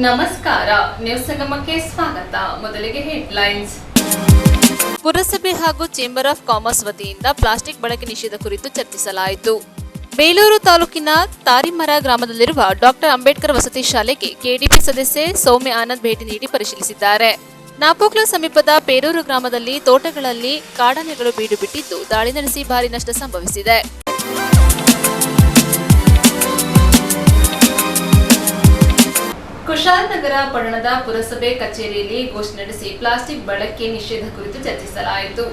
ನಮಸ್ಕಾರ, ನ್ಯೂಸ್ ಸಂಗಮಕ್ಕೆ ಸ್ವಾಗತ. ಮೊದಲಿಗೆ ಹೆಡ್ಲೈನ್ಸ್. ಪುರಸಭೆ ಹಾಗೂ ಚೇಂಬರ್ ಆಫ್ ಕಾಮರ್ಸ್ ವತಿಯಿಂದ ಪ್ಲಾಸ್ಟಿಕ್ ಬಳಕೆ ನಿಷೇಧ ಕುರಿತು ಚರ್ಚಿಸಲಾಯಿತು. ಬೇಲೂರು ತಾಲೂಕಿನ ತಾರಿಮರ ಗ್ರಾಮದಲ್ಲಿರುವ ಡಾಕ್ಟರ್ ಅಂಬೇಡ್ಕರ್ ವಸತಿ ಶಾಲೆಗೆ ಕೆಡಿಪಿ ಸದಸ್ಯೆ ಸೌಮ್ಯ ಆನಂದ್ ಭೇಟಿ ನೀಡಿ ಪರಿಶೀಲಿಸಿದ್ದಾರೆ. ನಾಪೋಕ್ಲ ಸಮೀಪದ ಪೇರೂರು ಗ್ರಾಮದಲ್ಲಿ ತೋಟಗಳಲ್ಲಿ ಕಾಡಾನೆಗಳು ಬೀಡು ಬಿಟ್ಟಿದ್ದು ದಾಳಿ ನಡೆಸಿ ಭಾರಿ ನಷ್ಟ ಸಂಭವಿಸಿದೆ. ಕುಶಾಲನಗರ ಪಟ್ಟಣದ ಪುರಸಭೆ ಕಚೇರಿಯಲ್ಲಿ ಗೋಷ್ಠಿ ನಡೆಸಿ ಪ್ಲಾಸ್ಟಿಕ್ ಬಳಕೆ ನಿಷೇಧ ಕುರಿತು ಚರ್ಚಿಸಲಾಯಿತು.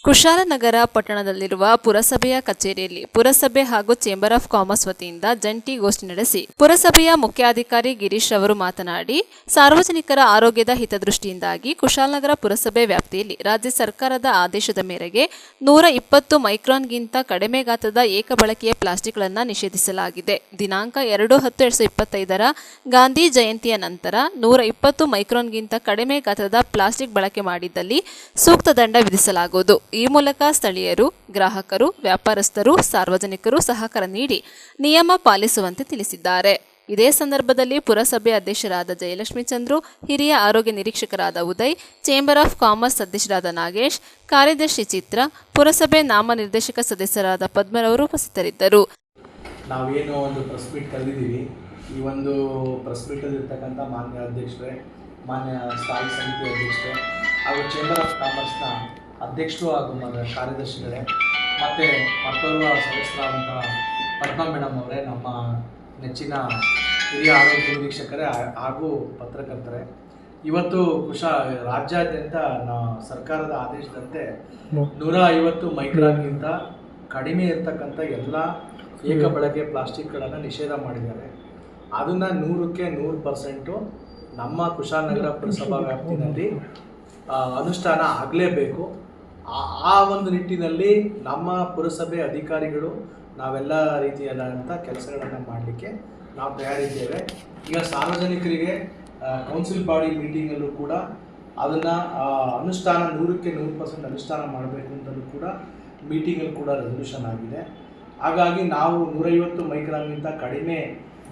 ಕುಶಾಲನಗರ ಪಟ್ಟಣದಲ್ಲಿರುವ ಪುರಸಭೆಯ ಕಚೇರಿಯಲ್ಲಿ ಪುರಸಭೆ ಹಾಗೂ ಚೇಂಬರ್ ಆಫ್ ಕಾಮರ್ಸ್ ವತಿಯಿಂದ ಜಂಟಿ ಗೋಷ್ಠಿ ನಡೆಸಿ ಪುರಸಭೆಯ ಮುಖ್ಯಾಧಿಕಾರಿ ಗಿರೀಶ್ ಅವರು ಮಾತನಾಡಿ, ಸಾರ್ವಜನಿಕರ ಆರೋಗ್ಯದ ಹಿತದೃಷ್ಟಿಯಿಂದಾಗಿ ಕುಶಾಲನಗರ ಪುರಸಭೆ ವ್ಯಾಪ್ತಿಯಲ್ಲಿ ರಾಜ್ಯ ಸರ್ಕಾರದ ಆದೇಶದ ಮೇರೆಗೆ 120 ಮೈಕ್ರಾನ್ಗಿಂತ ಕಡಿಮೆ ಗಾತ್ರದ ಏಕಬಳಕೆಯ ಪ್ಲಾಸ್ಟಿಕ್ಗಳನ್ನು ನಿಷೇಧಿಸಲಾಗಿದೆ. ದಿನಾಂಕ 2/10/2025 ಗಾಂಧಿ ಜಯಂತಿಯ ನಂತರ 120 ಮೈಕ್ರಾನ್ಗಿಂತ ಕಡಿಮೆ ಗಾತ್ರದ ಪ್ಲಾಸ್ಟಿಕ್ ಬಳಕೆ ಮಾಡಿದ್ದಲ್ಲಿ ಸೂಕ್ತ ದಂಡ ವಿಧಿಸಲಾಗುವುದು. ಈ ಮೂಲಕ ಸ್ಥಳೀಯರು, ಗ್ರಾಹಕರು, ವ್ಯಾಪಾರಸ್ಥರು, ಸಾರ್ವಜನಿಕರು ಸಹಕಾರ ನೀಡಿ ನಿಯಮ ಪಾಲಿಸುವಂತೆ ತಿಳಿಸಿದ್ದಾರೆ. ಇದೇ ಸಂದರ್ಭದಲ್ಲಿ ಪುರಸಭೆ ಅಧ್ಯಕ್ಷರಾದ ಜಯಲಕ್ಷ್ಮಿ ಚಂದ್ರು, ಹಿರಿಯ ಆರೋಗ್ಯ ನಿರೀಕ್ಷಕರಾದ ಉದಯ್, ಚೇಂಬರ್ ಆಫ್ ಕಾಮರ್ಸ್ ಅಧ್ಯಕ್ಷರಾದ ನಾಗೇಶ್, ಕಾರ್ಯದರ್ಶಿ ಚಿತ್ರ, ಪುರಸಭೆ ನಾಮನಿರ್ದೇಶಕ ಸದಸ್ಯರಾದ ಪದ್ಮರವರು ಉಪಸ್ಥಿತರಿದ್ದರು. ನಾವೇನೋ ಒಂದು ಪ್ರೆಸ್ ಮೀಟ್ ಕರೆದಿದ್ದೀವಿ. ಈ ಒಂದು ಪ್ರೆಸ್ ಮೀಟಲ್ಲಿ ಇರ್ತಕ್ಕಂಥ ಮಾನ್ಯ ಅಧ್ಯಕ್ಷರೇ, ಮಾನ್ಯ ಸ್ಥಾಯಿ ಸಮಿತಿ ಅಧ್ಯಕ್ಷರೇ ಹಾಗೂ ಚೇಂಬರ್ ಆಫ್ ಕಾಮರ್ಸ್ನ ಅಧ್ಯಕ್ಷರು ಹಾಗೂ ಕಾರ್ಯದರ್ಶಿಗಳೇ ಮತ್ತು ಮತ್ತೋರ್ವ ಸದಸ್ಯರಾದಂಥ ಪದ್ಮಾ ಮೇಡಮ್ ಅವರೇ, ನಮ್ಮ ನೆಚ್ಚಿನ ಹಿರಿಯ ಆರೋಗ್ಯ ನಿರೀಕ್ಷಕರೇ ಹಾಗೂ ಪತ್ರಕರ್ತರೇ, ಇವತ್ತು ರಾಜ್ಯಾದ್ಯಂತ ಸರ್ಕಾರದ ಆದೇಶದಂತೆ 150 ಮೈಕ್ರಾನ್ಗಿಂತ ಕಡಿಮೆ ಇರತಕ್ಕಂಥ ಎಲ್ಲ ಏಕ ಬಳಕೆ ಪ್ಲಾಸ್ಟಿಕ್ಗಳನ್ನು ನಿಷೇಧ ಮಾಡಿದ್ದಾರೆ. ಅದನ್ನು 100% ನಮ್ಮ ಕುಶಾಲನಗರ ಪುರಸಭಾ ವ್ಯಾಪ್ತಿನಲ್ಲಿ ಅನುಷ್ಠಾನ ಆಗಲೇಬೇಕು. ಆ ಒಂದು ನಿಟ್ಟಿನಲ್ಲಿ ನಮ್ಮ ಪುರಸಭೆ ಅಧಿಕಾರಿಗಳು ನಾವೆಲ್ಲ ರೀತಿಯಾದಂಥ ಕೆಲಸಗಳನ್ನು ಮಾಡಲಿಕ್ಕೆ ನಾವು ತಯಾರಿದ್ದೇವೆ. ಈಗ ಸಾರ್ವಜನಿಕರಿಗೆ ಕೌನ್ಸಿಲ್ ಬಾಡಿ ಮೀಟಿಂಗಲ್ಲೂ ಕೂಡ ಅದನ್ನು ಅನುಷ್ಠಾನ 100% ಅನುಷ್ಠಾನ ಮಾಡಬೇಕು ಅಂತಲೂ ಕೂಡ ಮೀಟಿಂಗಲ್ಲಿ ಕೂಡ ರೆಸಲ್ಯೂಷನ್ ಆಗಿದೆ. ಹಾಗಾಗಿ ನಾವು 150 ಮೈಕ್ರಾನ್ಗಿಂತ ಕಡಿಮೆ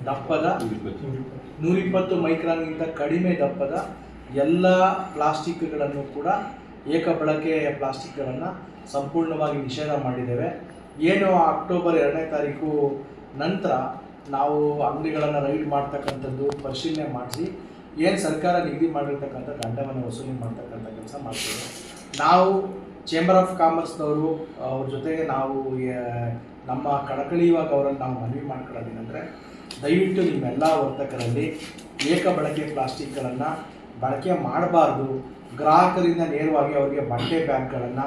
ದಪ್ಪದ 120 ಮೈಕ್ರಾನ್ಗಿಂತ ಕಡಿಮೆ ದಪ್ಪದ ಎಲ್ಲ ಪ್ಲಾಸ್ಟಿಕ್ಗಳನ್ನು ಕೂಡ ಏಕಬಳಕೆಯ ಪ್ಲಾಸ್ಟಿಕ್ಗಳನ್ನು ಸಂಪೂರ್ಣವಾಗಿ ನಿಷೇಧ ಮಾಡಿದ್ದೇವೆ. ಏನು ಅಕ್ಟೋಬರ್ 2ನೇ ತಾರೀಕು ನಂತರ ನಾವು ಅಂಗಡಿಗಳನ್ನು ರೈಡ್ ಮಾಡ್ತಕ್ಕಂಥದ್ದು ಪರಿಶೀಲನೆ ಮಾಡಿಸಿ ಏನು ಸರ್ಕಾರ ನಿಗದಿ ಮಾಡಿರ್ತಕ್ಕಂಥ ದಂಡವನ್ನು ವಸೂಲಿ ಮಾಡ್ತಕ್ಕಂಥ ಕೆಲಸ ಮಾಡ್ತೇವೆ. ನಾವು ಚೇಂಬರ್ ಆಫ್ ಕಾಮರ್ಸ್ನವರು ಅವ್ರ ಜೊತೆಗೆ ನಾವು ನಮ್ಮ ಕಳಕಳಿಯುವಾಗ ಅವರಲ್ಲಿ ನಾವು ಮನವಿ ಮಾಡ್ಕೊಳ್ಳೋದೇನೆಂದರೆ, ದಯವಿಟ್ಟು ನಿಮ್ಮೆಲ್ಲ ವರ್ತಕರಲ್ಲಿ ಏಕ ಬಳಕೆ ಪ್ಲಾಸ್ಟಿಕ್ಗಳನ್ನು ಬಳಕೆ ಮಾಡಬಾರ್ದು. ಗ್ರಾಹಕರಿಂದ ನೇರವಾಗಿ ಅವರಿಗೆ ಬಟ್ಟೆ ಬ್ಯಾಗ್ಗಳನ್ನು,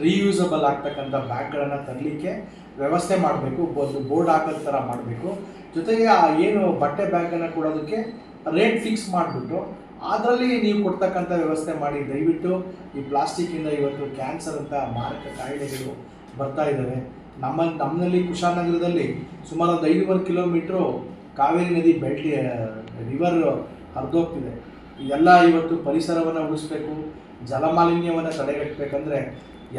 ರೀಯೂಸಬಲ್ ಆಗ್ತಕ್ಕಂಥ ಬ್ಯಾಗ್ಗಳನ್ನು ತರಲಿಕ್ಕೆ ವ್ಯವಸ್ಥೆ ಮಾಡಬೇಕು. ಒಂದು ಬೋರ್ಡ್ ಹಾಕೋದ ಥರ ಮಾಡಬೇಕು. ಜೊತೆಗೆ ಏನು ಬಟ್ಟೆ ಬ್ಯಾಗನ್ನು ಕೊಡೋದಕ್ಕೆ ರೇಟ್ ಫಿಕ್ಸ್ ಮಾಡಿಬಿಟ್ಟು ಅದರಲ್ಲಿ ನೀವು ಕೊಡ್ತಕ್ಕಂಥ ವ್ಯವಸ್ಥೆ ಮಾಡಿ. ದಯವಿಟ್ಟು ಈ ಪ್ಲಾಸ್ಟಿಕ್ಕಿಂದ ಇವತ್ತು ಕ್ಯಾನ್ಸರ್ ಅಂತ ಮಾರಕ ಕಾಯಿಲೆಗಳು ಬರ್ತಾ ಇದ್ದಾವೆ. ನಮ್ಮಲ್ಲಿ ಕುಶಾಲನಗರದಲ್ಲಿ ಸುಮಾರು 5.5 ಕಿಲೋಮೀಟ್ರು ಕಾವೇರಿ ನದಿ ಬೆಲ್ಟ್ ರಿವರ್ ಹರಿದೋಗ್ತಿದೆ. ಇದೆಲ್ಲ ಇವತ್ತು ಪರಿಸರವನ್ನು ಉಳಿಸ್ಬೇಕು, ಜಲಮಾಲಿನ್ಯವನ್ನು ತಡೆಗಟ್ಟಬೇಕಂದ್ರೆ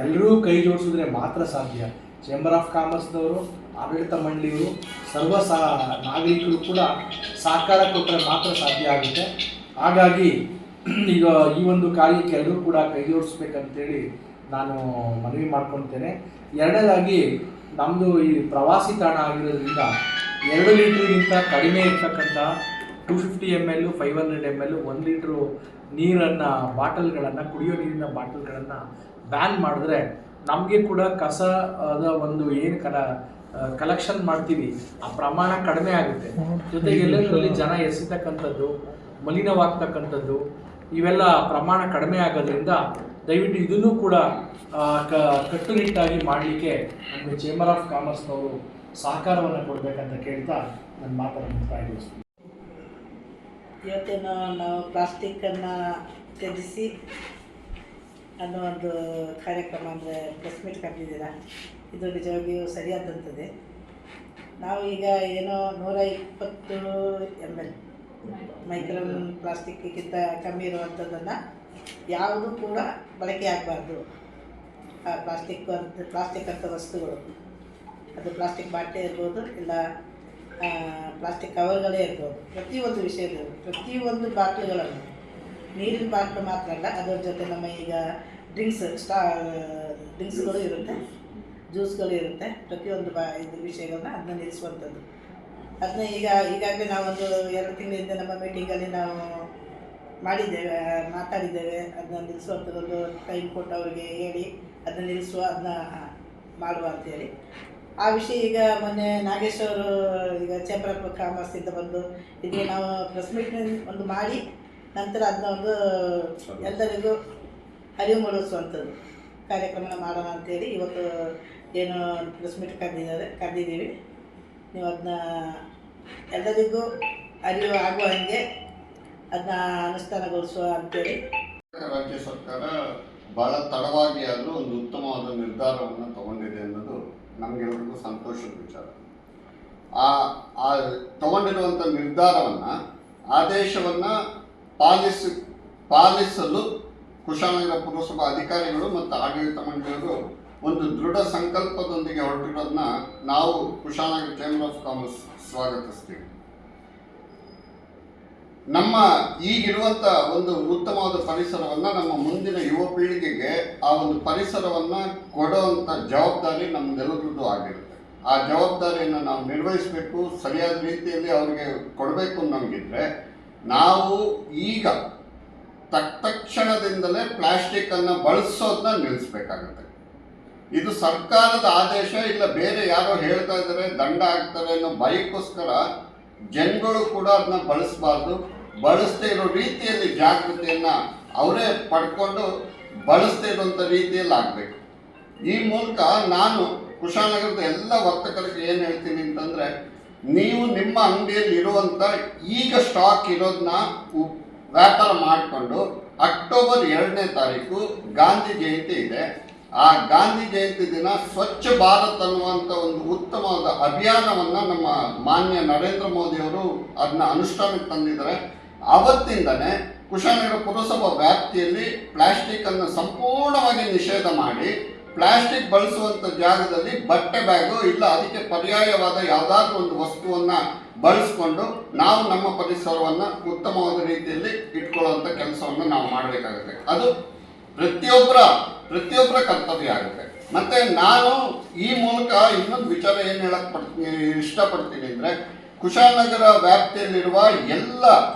ಎಲ್ಲರೂ ಕೈ ಜೋಡಿಸಿದ್ರೆ ಮಾತ್ರ ಸಾಧ್ಯ. ಚೇಂಬರ್ ಆಫ್ ಕಾಮರ್ಸ್ನವರು, ಆಡಳಿತ ಮಂಡಳಿಯವರು, ನಾಗರಿಕರು ಕೂಡ ಸಹಕಾರ ಕೊಟ್ಟರೆ ಮಾತ್ರ ಸಾಧ್ಯ ಆಗುತ್ತೆ. ಹಾಗಾಗಿ ಈಗ ಈ ಒಂದು ಕಾರ್ಯಕ್ಕೆ ಎಲ್ಲರೂ ಕೂಡ ಕೈ ಜೋಡಿಸ್ಬೇಕಂತೇಳಿ ನಾನು ಮನವಿ ಮಾಡ್ಕೊಳ್ತೇನೆ. ಎರಡನೇದಾಗಿ ನಮ್ಮದು ಈ ಪ್ರವಾಸಿ ತಾಣ ಆಗಿರೋದ್ರಿಂದ 2 ಲೀಟ್ರಿಗಿಂತ ಕಡಿಮೆ ಇರ್ತಕ್ಕಂಥ 250 ml, 500 ml, 1 ಲೀಟ್ರು ನೀರನ್ನು ಬಾಟಲ್ಗಳನ್ನು, ಕುಡಿಯೋ ನೀರಿನ ಬಾಟಲ್ಗಳನ್ನು ಬ್ಯಾನ್ ಮಾಡಿದ್ರೆ ನಮಗೆ ಕೂಡ ಕಸದ ಒಂದು ಏನು ಕಲೆಕ್ಷನ್ ಮಾಡ್ತೀವಿ ಆ ಪ್ರಮಾಣ ಕಡಿಮೆ ಆಗುತ್ತೆ. ಜೊತೆಗೆ ಎಲ್ಲೆಂದರಲ್ಲಿ ಜನ ಎಸಿತಕ್ಕಂಥದ್ದು, ಮಲಿನವಾಗ್ತಕ್ಕಂಥದ್ದು ಇವೆಲ್ಲ ಪ್ರಮಾಣ ಕಡಿಮೆ ಆಗೋದ್ರಿಂದ ದಯವಿಟ್ಟು ಇದನ್ನು ಕೂಡ ಕಟ್ಟುನಿಟ್ಟಾಗಿ ಮಾಡಲಿಕ್ಕೆ ನಮಗೆ ಚೇಂಬರ್ ಆಫ್ ಕಾಮರ್ಸ್ನವರು ಸಹಕಾರವನ್ನು ಕೊಡಬೇಕಂತ ಕೇಳ್ತಾ ನನ್ನ ಮಾತನ್ನು ಮುಕ್ತಾಯಗೊಳಿಸ್ತೀನಿ. ಇವತ್ತೇನು ನಾವು ಪ್ಲಾಸ್ಟಿಕ್ಕನ್ನು ತ್ಯಜಿಸಿ ಅನ್ನೋ ಒಂದು ಕಾರ್ಯಕ್ರಮ ಅಂದರೆ ಪ್ರೆಸ್ ಮೀಟ್ ಕರೆದಿದ್ದೀರ. ಇದು ನಿಜವಾಗಿಯೂ ಸರಿಯಾದಂಥದ್ದೇ. ನಾವು ಈಗ ಏನೋ 120 ml ಮೈಕ್ರಾನ್ ಪ್ಲಾಸ್ಟಿಕ್ಕಿಂತ ಕಮ್ಮಿ ಇರುವಂಥದ್ದನ್ನು ಯಾವುದೂ ಕೂಡ ಬಳಕೆ ಆಗಬಾರ್ದು. ಪ್ಲಾಸ್ಟಿಕ್ ಅಂತ ವಸ್ತುಗಳು, ಅದು ಪ್ಲಾಸ್ಟಿಕ್ ಬಾಟಲಿ ಇರ್ಬೋದು, ಇಲ್ಲ ಪ್ಲಾಸ್ಟಿಕ್ ಕವರ್ಗಳೇ ಇರ್ಬೋದು, ಪ್ರತಿಯೊಂದು ವಿಷಯದಲ್ಲೂ ಪ್ರತಿಯೊಂದು ಬಾಟ್ಲುಗಳನ್ನು, ನೀರಿನ ಬಾಟ್ಲು ಮಾತ್ರ ಅಲ್ಲ, ಅದರ ಜೊತೆ ನಮ್ಮ ಈಗ ಡ್ರಿಂಕ್ಸ್ಗಳು ಇರುತ್ತೆ, ಜ್ಯೂಸ್ಗಳು ಇರುತ್ತೆ, ಪ್ರತಿಯೊಂದು ಇದು ವಿಷಯಗಳನ್ನ ಅದನ್ನ ನಿಲ್ಲಿಸುವಂಥದ್ದು. ಅದನ್ನ ಈಗಾಗಲೇ ನಾವೊಂದು 2 ತಿಂಗಳಿಂದ ನಮ್ಮ ಮೀಟಿಂಗಲ್ಲಿ ನಾವು ಮಾತಾಡಿದ್ದೇವೆ. ಅದನ್ನ ನಿಲ್ಲಿಸುವಂಥದ್ದೊಂದು ಟೈಮ್ ಕೊಟ್ಟು ಅವರಿಗೆ ಹೇಳಿ ಅದನ್ನ ನಿಲ್ಲಿಸುವ, ಅದನ್ನ ಮಾಡುವ ಅಂತೇಳಿ. ಆ ವಿಷಯ ಈಗ ಮೊನ್ನೆ ನಾಗೇಶ್ ಅವರು ಈಗ ಚೇಂಬರ್ ಆಫ್ ಕಾಮರ್ಸಿಂದ ಬಂದು ಇದಕ್ಕೆ ನಾವು ಪ್ರೆಸ್ ಮೀಟ್ ಒಂದು ಮಾಡಿ ನಂತರ ಅದನ್ನ ಒಂದು ಎಲ್ಲರಿಗೂ ಅರಿವು ಮೂಡಿಸುವಂಥದ್ದು ಕಾರ್ಯಕ್ರಮ ಮಾಡೋಣ ಅಂತೇಳಿ ಇವತ್ತು ಏನು ಪ್ರೆಸ್ ಮೀಟ್ ಕರೆದಿದ್ದೀವಿ. ನೀವು ಅದನ್ನ ಎಲ್ಲರಿಗೂ ಅರಿವು ಆಗುವ ಹಾಗೆ ಅದನ್ನ ಅನುಷ್ಠಾನಗೊಳಿಸುವ ಅಂತೇಳಿ. ರಾಜ್ಯ ಸರ್ಕಾರ ಬಹಳ ತಡವಾಗಿ ಆದರೂ ಒಂದು ಉತ್ತಮವಾದ ನಿರ್ಧಾರವನ್ನು ತಗೊಂಡಿದೆ ಅನ್ನೋದು ನಮಗೆಲ್ಲರಿಗೂ ಸಂತೋಷದ ವಿಚಾರ. ಆ ತಗೊಂಡಿರುವಂಥ ನಿರ್ಧಾರವನ್ನು, ಆದೇಶವನ್ನು ಪಾಲಿಸಲು ಕುಶಾಲನಗರ ಪುರಸಭಾ ಅಧಿಕಾರಿಗಳು ಮತ್ತು ಆಡಳಿತ ಮಂಡಳಿಯವರು ಒಂದು ದೃಢ ಸಂಕಲ್ಪದೊಂದಿಗೆ ಹೊರಟಿರೋದನ್ನ ನಾವು ಕುಶಾಲನಗರ ಚೇಂಬರ್ ಆಫ್ ಕಾಮರ್ಸ್ ಸ್ವಾಗತಿಸ್ತೀವಿ. ನಮ್ಮ ಈಗಿರುವಂಥ ಒಂದು ಉತ್ತಮವಾದ ಪರಿಸರವನ್ನು ನಮ್ಮ ಮುಂದಿನ ಯುವ ಪೀಳಿಗೆಗೆ ಆ ಒಂದು ಪರಿಸರವನ್ನು ಕೊಡುವಂಥ ಜವಾಬ್ದಾರಿ ನಮ್ಮೆಲ್ಲರದ್ದು ಆಗಿರುತ್ತೆ. ಆ ಜವಾಬ್ದಾರಿಯನ್ನು ನಾವು ನಿರ್ವಹಿಸಬೇಕು, ಸರಿಯಾದ ರೀತಿಯಲ್ಲಿ ಅವರಿಗೆ ಕೊಡಬೇಕು ಅನ್ನೋಂಗಿದ್ರೆ ನಾವು ಈಗ ತಕ್ಷಣದಿಂದಲೇ ಪ್ಲಾಸ್ಟಿಕ್ಕನ್ನು ಬಳಸೋದನ್ನ ನಿಲ್ಲಿಸ್ಬೇಕಾಗತ್ತೆ. ಇದು ಸರ್ಕಾರದ ಆದೇಶ, ಇಲ್ಲ ಬೇರೆ ಯಾರೋ ಹೇಳ್ತಾ ಇದ್ದಾರೆ ದಂಡ ಹಾಕ್ತಾರೆ ಅನ್ನೋ ಭಯಕ್ಕೋಸ್ಕರ ಜನಗಳು ಕೂಡ ಅದನ್ನ ಬಳಸಬಾರ್ದು. ಬಳಸದೇ ಇರೋ ರೀತಿಯಲ್ಲಿ ಜಾಗೃತಿಯನ್ನು ಅವರೇ ಪಡ್ಕೊಂಡು ಬಳಸದೇ ಇರುವಂಥ ರೀತಿಯಲ್ಲಿ ಆಗಬೇಕು. ಈ ಮೂಲಕ ನಾನು ಕುಶಾಲನಗರದ ಎಲ್ಲ ವರ್ತಕರಿಗೆ ಏನು ಹೇಳ್ತೀನಿ ಅಂತಂದರೆ, ನೀವು ನಿಮ್ಮ ಅಂಗಡಿಯಲ್ಲಿ ಇರುವಂಥ ಈಗ ಸ್ಟಾಕ್ ಇರೋದನ್ನ ವ್ಯಾಪಾರ ಮಾಡಿಕೊಂಡು ಅಕ್ಟೋಬರ್ 2ನೇ ತಾರೀಕು ಗಾಂಧಿ ಜಯಂತಿ ಇದೆ. ಆ ಗಾಂಧಿ ಜಯಂತಿ ದಿನ ಸ್ವಚ್ಛ ಭಾರತ್ ಅನ್ನುವಂಥ ಒಂದು ಉತ್ತಮವಾದ ಅಭಿಯಾನವನ್ನು ನಮ್ಮ ಮಾನ್ಯ ನರೇಂದ್ರ ಮೋದಿಯವರು ಅದನ್ನ ಅನುಷ್ಠಾನಕ್ಕೆ ತಂದಿದ್ದಾರೆ. ಅವತ್ತಿಂದನೇ ಕುಶಾಲನಗರ ಪುರಸಭಾ ವ್ಯಾಪ್ತಿಯಲ್ಲಿ ಪ್ಲಾಸ್ಟಿಕ್ಕನ್ನು ಸಂಪೂರ್ಣವಾಗಿ ನಿಷೇಧ ಮಾಡಿ ಪ್ಲಾಸ್ಟಿಕ್ ಬಳಸುವಂಥ ಜಾಗದಲ್ಲಿ ಬಟ್ಟೆ ಬ್ಯಾಗು ಇಲ್ಲ ಅದಕ್ಕೆ ಪರ್ಯಾಯವಾದ ಯಾವುದಾದ್ರೂ ಒಂದು ವಸ್ತುವನ್ನು ಬಳಸ್ಕೊಂಡು ನಾವು ನಮ್ಮ ಪರಿಸರವನ್ನು ಉತ್ತಮವಾದ ರೀತಿಯಲ್ಲಿ ಇಟ್ಕೊಳ್ಳುವಂಥ ಕೆಲಸವನ್ನು ನಾವು ಮಾಡಬೇಕಾಗುತ್ತೆ. ಅದು ಪ್ರತಿಯೊಬ್ಬರ ಕರ್ತವ್ಯ ಆಗುತ್ತೆ. ಮತ್ತು ನಾನು ಈ ಮೂಲಕ ಇನ್ನೊಂದು ವಿಚಾರ ಏನು ಇಷ್ಟಪಡ್ತೀನಿ ಅಂದರೆ, ಕುಶಾಲನಗರ ವ್ಯಾಪ್ತಿಯಲ್ಲಿರುವ ಎಲ್ಲ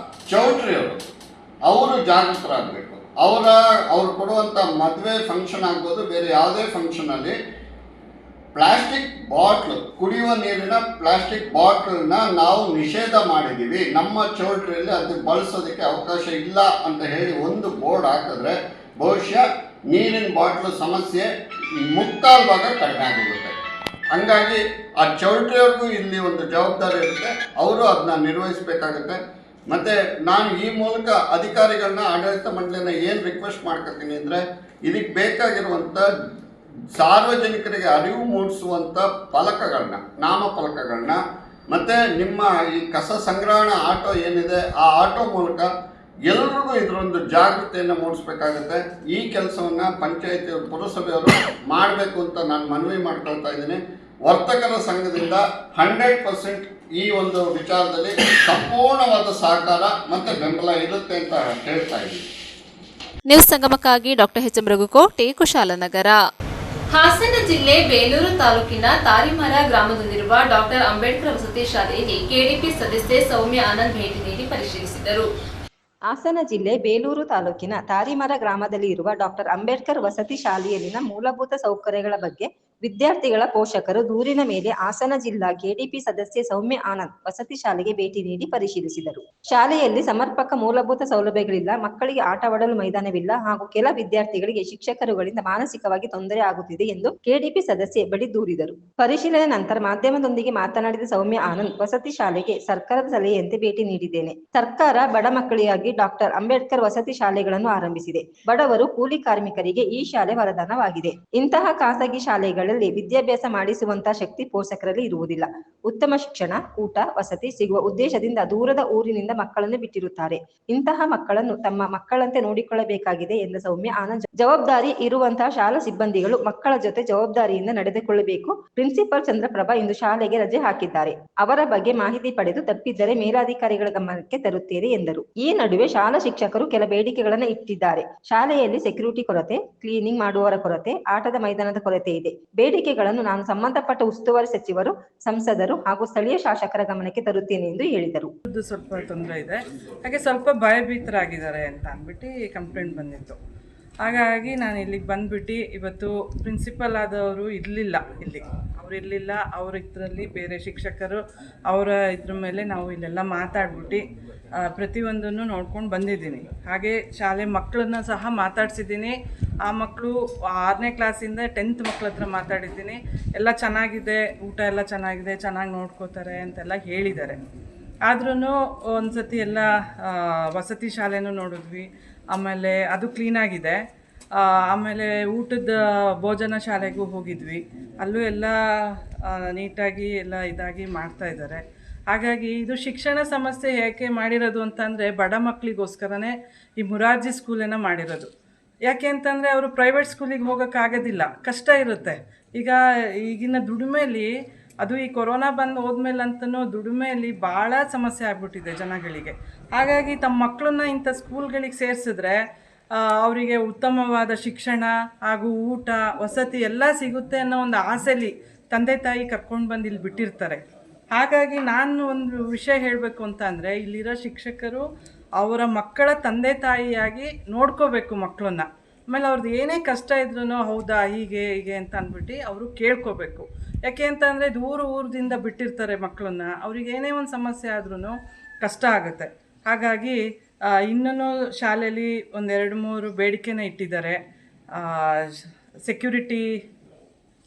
ಚೌಟ್ರಿಯವರು ಅವರು ಜಾಗೃತರಾಗಬೇಕು. ಅವ್ರು ಕೊಡುವಂಥ ಮದುವೆ ಫಂಕ್ಷನ್ ಆಗ್ಬೋದು, ಬೇರೆ ಯಾವುದೇ ಫಂಕ್ಷನಲ್ಲಿ ಪ್ಲಾಸ್ಟಿಕ್ ಬಾಟ್ಲು, ಕುಡಿಯುವ ನೀರಿನ ಪ್ಲಾಸ್ಟಿಕ್ ಬಾಟ್ಲನ್ನ ನಾವು ನಿಷೇಧ ಮಾಡಿದ್ದೀವಿ, ನಮ್ಮ ಚೌಲ್ಟ್ರಿಯಲ್ಲಿ ಅದು ಬಳಸೋದಕ್ಕೆ ಅವಕಾಶ ಇಲ್ಲ ಅಂತ ಹೇಳಿ ಒಂದು ಬೋರ್ಡ್ ಹಾಕಿದ್ರೆ ಬಹುಶಃ ನೀರಿನ ಬಾಟ್ಲು ಸಮಸ್ಯೆ 3/4 ಕಡಿಮೆ ಆಗಿರುತ್ತೆ. ಹಂಗಾಗಿ ಆ ಚೌಲ್ಟ್ರಿಯವ್ರಿಗೂ ಇಲ್ಲಿ ಒಂದು ಜವಾಬ್ದಾರಿ ಇರುತ್ತೆ, ಅವರು ಅದನ್ನ ನಿರ್ವಹಿಸಬೇಕಾಗುತ್ತೆ. ಮತ್ತು ನಾನು ಈ ಮೂಲಕ ಅಧಿಕಾರಿಗಳನ್ನ, ಆಡಳಿತ ಮಂಡಳಿನ ಏನು ರಿಕ್ವೆಸ್ಟ್ ಮಾಡ್ಕೊತೀನಿ ಅಂದರೆ, ಇದಕ್ಕೆ ಬೇಕಾಗಿರುವಂಥ ಸಾರ್ವಜನಿಕರಿಗೆ ಅರಿವು ಮೂಡಿಸುವಂಥ ಫಲಕಗಳನ್ನ, ನಾಮಫಲಕಗಳನ್ನ, ಮತ್ತು ನಿಮ್ಮ ಈ ಕಸ ಸಂಗ್ರಹಣಾ ಆಟೋ ಏನಿದೆ ಆ ಆಟೋ ಮೂಲಕ ಎಲ್ರಿಗೂ ಇದರೊಂದು ಜಾಗೃತಿಯನ್ನು ಮೂಡಿಸ್ಬೇಕಾಗುತ್ತೆ. ಈ ಕೆಲಸವನ್ನು ಪಂಚಾಯತಿ ಪುರಸಭೆಯವರು ಮಾಡಬೇಕು ಅಂತ ನಾನು ಮನವಿ ಮಾಡ್ಕೊಳ್ತಾ ಇದ್ದೀನಿ. ವರ್ತಕರ ಸಂಘದಿಂದ 100% ಈ ಒಂದು ವಿಚಾರದಲ್ಲಿ ಸಂಪೂರ್ಣವಾದ ಸಹಕಾರ ಮತ್ತು ಬೆಂಬಲ ಇರುತ್ತೆ ಅಂತ ಹೇಳ್ತಾ ಇದ್ದೀನಿ. ನ್ಯೂಸ್ ಸಂಗಮಕ್ಕಾಗಿ doctor H M Raghukote, Kushalanagar. Hassan ಜಿಲ್ಲೆ ಬೇಲೂರು ತಾಲೂಕಿನ ತಾರಿಮರ ಗ್ರಾಮದಲ್ಲಿರುವ ಡಾಕ್ಟರ್ ಅಂಬೇಡ್ಕರ್ ವಸತಿ ಶಾಲೆಯಲ್ಲಿ ಕೆಡಿಪಿ ಸದಸ್ಯೆ ಸೌಮ್ಯ ಆನಂದ್ ಭೇಟಿ ನೀಡಿ ಪರಿಶೀಲಿಸಿದರು. ಹಾಸನ ಜಿಲ್ಲೆ ಬೇಲೂರು ತಾಲೂಕಿನ ತಾರಿಮರ ಗ್ರಾಮದಲ್ಲಿ ಇರುವ ಡಾಕ್ಟರ್ ಅಂಬೇಡ್ಕರ್ ವಸತಿ ಶಾಲೆಯಲ್ಲಿನ ಮೂಲಭೂತ ಸೌಕರ್ಯಗಳ ಬಗ್ಗೆ ವಿದ್ಯಾರ್ಥಿಗಳ ಪೋಷಕರು ದೂರಿನ ಮೇಲೆ ಹಾಸನ ಜಿಲ್ಲಾ ಕೆಡಿಪಿ ಸದಸ್ಯೆ ಸೌಮ್ಯ ಆನಂದ್ ವಸತಿ ಶಾಲೆಗೆ ಭೇಟಿ ನೀಡಿ ಪರಿಶೀಲಿಸಿದರು. ಶಾಲೆಯಲ್ಲಿ ಸಮರ್ಪಕ ಮೂಲಭೂತ ಸೌಲಭ್ಯಗಳಿಲ್ಲ, ಮಕ್ಕಳಿಗೆ ಆಟವಾಡಲು ಮೈದಾನವಿಲ್ಲ ಹಾಗೂ ಕೆಲ ವಿದ್ಯಾರ್ಥಿಗಳಿಗೆ ಶಿಕ್ಷಕರುಗಳಿಂದ ಮಾನಸಿಕವಾಗಿ ತೊಂದರೆ ಆಗುತ್ತಿದೆ ಎಂದು ಕೆಡಿಪಿ ಸದಸ್ಯೆ ಬಳಿ ದೂರಿದರು. ಪರಿಶೀಲನೆ ನಂತರ ಮಾಧ್ಯಮದೊಂದಿಗೆ ಮಾತನಾಡಿದ ಸೌಮ್ಯ ಆನಂದ್, ವಸತಿ ಶಾಲೆಗೆ ಸರ್ಕಾರದ ಸಲಹೆಯಂತೆ ಭೇಟಿ ನೀಡಿದ್ದೇನೆ. ಸರ್ಕಾರ ಬಡ ಮಕ್ಕಳಿಗಾಗಿ ಡಾಕ್ಟರ್ ಅಂಬೇಡ್ಕರ್ ವಸತಿ ಶಾಲೆಗಳನ್ನು ಆರಂಭಿಸಿದೆ. ಬಡವರು, ಕೂಲಿ ಕಾರ್ಮಿಕರಿಗೆ ಈ ಶಾಲೆ ವರದಾನವಾಗಿದೆ. ಇಂತಹ ಖಾಸಗಿ ಶಾಲೆಗಳ ಶಾಲೆಗಳಲ್ಲಿ ವಿದ್ಯಾಭ್ಯಾಸ ಮಾಡಿಸುವಂತಹ ಶಕ್ತಿ ಪೋಷಕರಲ್ಲಿ ಇರುವುದಿಲ್ಲ. ಉತ್ತಮ ಶಿಕ್ಷಣ, ಊಟ, ವಸತಿ ಸಿಗುವ ಉದ್ದೇಶದಿಂದ ದೂರದ ಊರಿನಿಂದ ಮಕ್ಕಳನ್ನು ಬಿಟ್ಟಿರುತ್ತಾರೆ. ಇಂತಹ ಮಕ್ಕಳನ್ನು ತಮ್ಮ ಮಕ್ಕಳಂತೆ ನೋಡಿಕೊಳ್ಳಬೇಕಾಗಿದೆ ಎಂದ ಸೌಮ್ಯ ಆನಂದ್, ಜವಾಬ್ದಾರಿ ಇರುವಂತಹ ಶಾಲಾ ಸಿಬ್ಬಂದಿಗಳು ಮಕ್ಕಳ ಜೊತೆ ಜವಾಬ್ದಾರಿಯಿಂದ ನಡೆದುಕೊಳ್ಳಬೇಕು. ಪ್ರಿನ್ಸಿಪಲ್ ಚಂದ್ರಪ್ರಭಾ ಇಂದು ಶಾಲೆಗೆ ರಜೆ ಹಾಕಿದ್ದಾರೆ. ಅವರ ಬಗ್ಗೆ ಮಾಹಿತಿ ಪಡೆದು ತಪ್ಪಿದ್ದರೆ ಮೇಲಾಧಿಕಾರಿಗಳ ಗಮನಕ್ಕೆ ತರುತ್ತೇವೆ ಎಂದರು. ಈ ನಡುವೆ ಶಾಲಾ ಶಿಕ್ಷಕರು ಕೆಲ ಬೇಡಿಕೆಗಳನ್ನು ಇಟ್ಟಿದ್ದಾರೆ. ಶಾಲೆಯಲ್ಲಿ ಸೆಕ್ಯೂರಿಟಿ ಕೊರತೆ, ಕ್ಲೀನಿಂಗ್ ಮಾಡುವವರ ಕೊರತೆ, ಆಟದ ಮೈದಾನದ ಕೊರತೆ ಇದೆ. ಬೇಡಿಕೆಗಳನ್ನು ನಾನು ಸಂಬಂಧಪಟ್ಟ ಉಸ್ತುವಾರಿ ಸಚಿವರು, ಸಂಸದರು ಹಾಗೂ ಸ್ಥಳೀಯ ಶಾಸಕರ ಗಮನಕ್ಕೆ ತರುತ್ತೇನೆ ಎಂದು ಹೇಳಿದರು. ಸ್ವಲ್ಪ ತೊಂದರೆ ಇದೆ, ಹಾಗೆ ಸ್ವಲ್ಪ ಭಯಭೀತರಾಗಿದ್ದಾರೆ ಅಂತ ಅಂದ್ಬಿಟ್ಟು ಕಂಪ್ಲೇಂಟ್ ಬಂದಿತ್ತು. ಹಾಗಾಗಿ ನಾನು ಇಲ್ಲಿಗೆ ಬಂದ್ಬಿಟ್ಟು ಇವತ್ತು ಪ್ರಿನ್ಸಿಪಲ್ ಆದವರು ಇರಲಿಲ್ಲ, ಅವ್ರು ಇರಲಿಲ್ಲ. ಅವ್ರ ಇದರಲ್ಲಿ ಬೇರೆ ಶಿಕ್ಷಕರು ಅವರ ಇದ್ರ ಮೇಲೆ ನಾವು ಇಲ್ಲೆಲ್ಲ ಮಾತಾಡ್ಬಿಟ್ಟು ಪ್ರತಿಯೊಂದನ್ನು ನೋಡ್ಕೊಂಡು ಬಂದಿದ್ದೀನಿ. ಹಾಗೆ ಶಾಲೆ ಮಕ್ಕಳನ್ನ ಸಹ ಮಾತಾಡ್ಸಿದ್ದೀನಿ. ಆ ಮಕ್ಕಳು 6ನೇ ಕ್ಲಾಸಿಂದ 10th ಮಕ್ಕಳ ಹತ್ರ ಮಾತಾಡಿದ್ದೀನಿ. ಎಲ್ಲ ಚೆನ್ನಾಗಿದೆ, ಊಟ ಎಲ್ಲ ಚೆನ್ನಾಗಿದೆ, ಚೆನ್ನಾಗಿ ನೋಡ್ಕೋತಾರೆ ಅಂತೆಲ್ಲ ಹೇಳಿದ್ದಾರೆ. ಆದ್ರೂ ಒಂದು ಸತಿ ಎಲ್ಲ ವಸತಿ ಶಾಲೆನೂ ನೋಡಿದ್ವಿ, ಆಮೇಲೆ ಅದು ಕ್ಲೀನಾಗಿದೆ. ಆಮೇಲೆ ಊಟದ ಭೋಜನ ಶಾಲೆಗೂ ಹೋಗಿದ್ವಿ, ಅಲ್ಲೂ ಎಲ್ಲ ನೀಟಾಗಿ ಎಲ್ಲ ಇದಾಗಿ ಮಾಡ್ತಾಯಿದ್ದಾರೆ. ಹಾಗಾಗಿ ಇದು ಶಿಕ್ಷಣ ಸಮಸ್ಯೆ ಯಾಕೆ ಮಾಡಿರೋದು ಅಂತಂದರೆ ಬಡ ಮಕ್ಕಳಿಗೋಸ್ಕರನೇ ಈ ಮೊರಾರ್ಜಿ ಸ್ಕೂಲನ್ನು ಮಾಡಿರೋದು. ಯಾಕೆ ಅಂತಂದರೆ ಅವರು ಪ್ರೈವೇಟ್ ಸ್ಕೂಲಿಗೆ ಹೋಗೋಕ್ಕಾಗೋದಿಲ್ಲ, ಕಷ್ಟ ಇರುತ್ತೆ. ಈಗಿನ ದುಡಿಮೆಯಲ್ಲಿ, ಅದು ಈ ಕೊರೋನಾ ಬಂದು ಹೋದ್ಮೇಲಂತನೂ ದುಡಿಮೆಯಲ್ಲಿ ಭಾಳ ಸಮಸ್ಯೆ ಆಗ್ಬಿಟ್ಟಿದೆ ಜನಗಳಿಗೆ. ಹಾಗಾಗಿ ತಮ್ಮ ಮಕ್ಕಳನ್ನ ಇಂಥ ಸ್ಕೂಲ್ಗಳಿಗೆ ಸೇರಿಸಿದ್ರೆ ಅವರಿಗೆ ಉತ್ತಮವಾದ ಶಿಕ್ಷಣ ಹಾಗೂ ಊಟ, ವಸತಿ ಎಲ್ಲ ಸಿಗುತ್ತೆ ಅನ್ನೋ ಒಂದು ಆಸೆಯಲ್ಲಿ ತಂದೆ ತಾಯಿ ಕರ್ಕೊಂಡು ಬಂದು ಇಲ್ಲಿ ಬಿಟ್ಟಿರ್ತಾರೆ. ಹಾಗಾಗಿ ನಾನು ಒಂದು ವಿಷಯ ಹೇಳಬೇಕು ಅಂತ ಅಂದರೆ, ಇಲ್ಲಿರೋ ಶಿಕ್ಷಕರು ಅವರ ಮಕ್ಕಳ ತಂದೆ ತಾಯಿಯಾಗಿ ನೋಡ್ಕೋಬೇಕು ಮಕ್ಕಳನ್ನ. ಆಮೇಲೆ ಅವ್ರದ್ದು ಏನೇ ಕಷ್ಟ ಇದ್ರೂ ಹೌದಾ ಹೀಗೆ ಅಂತ ಅಂದ್ಬಿಟ್ಟು ಅವರು ಕೇಳ್ಕೋಬೇಕು. ಯಾಕೆ ಅಂತಂದರೆ ಊರದಿಂದ ಬಿಟ್ಟಿರ್ತಾರೆ ಮಕ್ಕಳನ್ನ, ಅವ್ರಿಗೆ ಏನೇ ಒಂದು ಸಮಸ್ಯೆ ಆದ್ರೂ ಕಷ್ಟ ಆಗುತ್ತೆ. ಹಾಗಾಗಿ ಇನ್ನೂ ಶಾಲೆಯಲ್ಲಿ 1-2-3 ಬೇಡಿಕೆನ ಇಟ್ಟಿದ್ದಾರೆ.